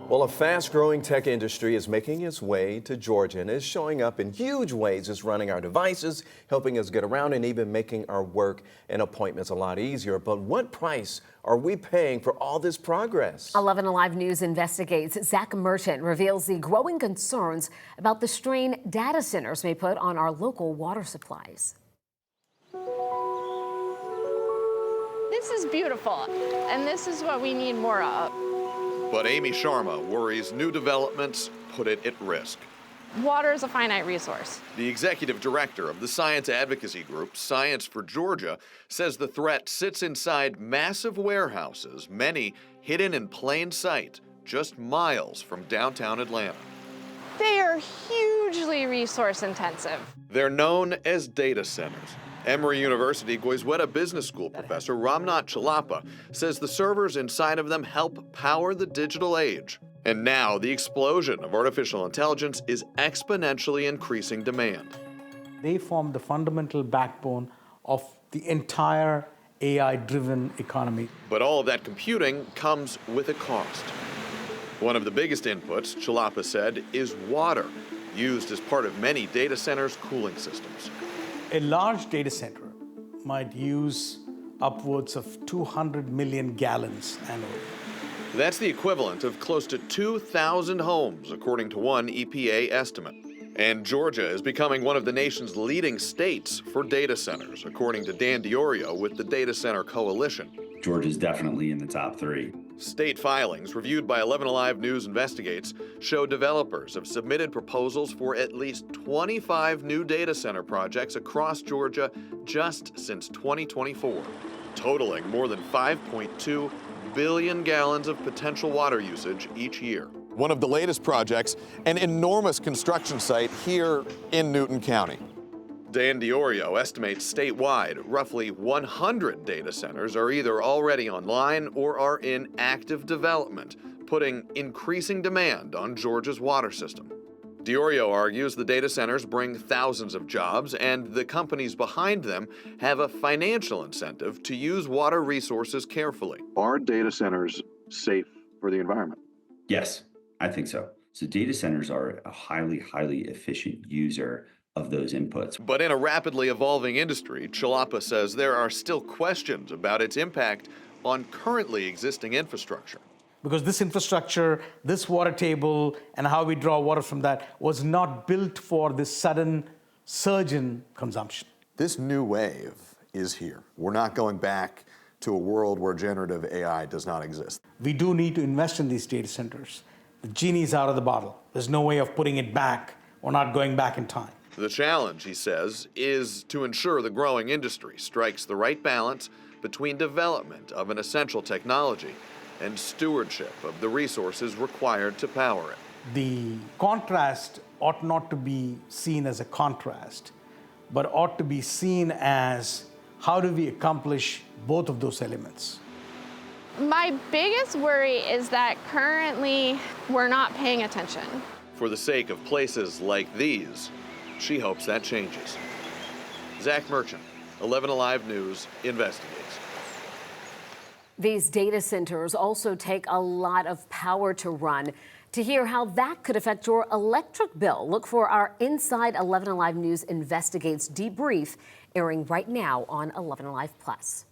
Well, a fast-growing tech industry is making its way to Georgia and is showing up in huge ways. It's running our devices, helping us get around, and even making our work and appointments a lot easier. But what price are we paying for all this progress? 11 Alive News investigates. Zach Merchant reveals the growing concerns about the strain data centers may put on our local water supplies. This is beautiful, and this is what we need more of. But Amy Sharma worries new developments put it at risk. Water is a finite resource. The executive director of the science advocacy group Science for Georgia says the threat sits inside massive warehouses, many hidden in plain sight, just miles from downtown Atlanta. They are hugely resource intensive. They're known as data centers. Emory University Goizueta Business School professor Ramnath Chalapa says the servers inside of them help power the digital age. And now the explosion of artificial intelligence is exponentially increasing demand. They form the fundamental backbone of the entire AI-driven economy. But all of that computing comes with a cost. One of the biggest inputs, Chalapa said, is water, used as part of many data centers' cooling systems. A large data center might use upwards of 200 million gallons annually. That's the equivalent of close to 2,000 homes, according to one EPA estimate. And Georgia is becoming one of the nation's leading states for data centers, according to Dan Diorio with the Data Center Coalition. Georgia's definitely in the top three. State filings reviewed by 11 Alive News Investigates show developers have submitted proposals for at least 25 new data center projects across Georgia just since 2024, totaling more than 5.2 billion gallons of potential water usage each year. One of the latest projects, an enormous construction site here in Newton County. Dan Diorio estimates statewide roughly 100 data centers are either already online or are in active development, putting increasing demand on Georgia's water system. Diorio argues the data centers bring thousands of jobs, and the companies behind them have a financial incentive to use water resources carefully. Are data centers safe for the environment? Yes, I think so. So data centers are a highly efficient user of those inputs. But in a rapidly evolving industry, Chalapa says there are still questions about its impact on currently existing infrastructure. Because this infrastructure, this water table, and how we draw water from that was not built for this sudden surge in consumption. This new wave is here. We're not going back to a world where generative AI does not exist. We do need to invest in these data centers. The genie's out of the bottle. There's no way of putting it back or not going back in time. The challenge, he says, is to ensure the growing industry strikes the right balance between development of an essential technology and stewardship of the resources required to power it. The contrast ought not to be seen as a contrast, but ought to be seen as how do we accomplish both of those elements. My biggest worry is that currently we're not paying attention. For the sake of places like these, she hopes that changes. Zach Merchant, 11 Alive News, investigates. These data centers also take a lot of power to run. To hear how that could affect your electric bill, look for our Inside 11 Alive News Investigates debrief, airing right now on 11 Alive Plus.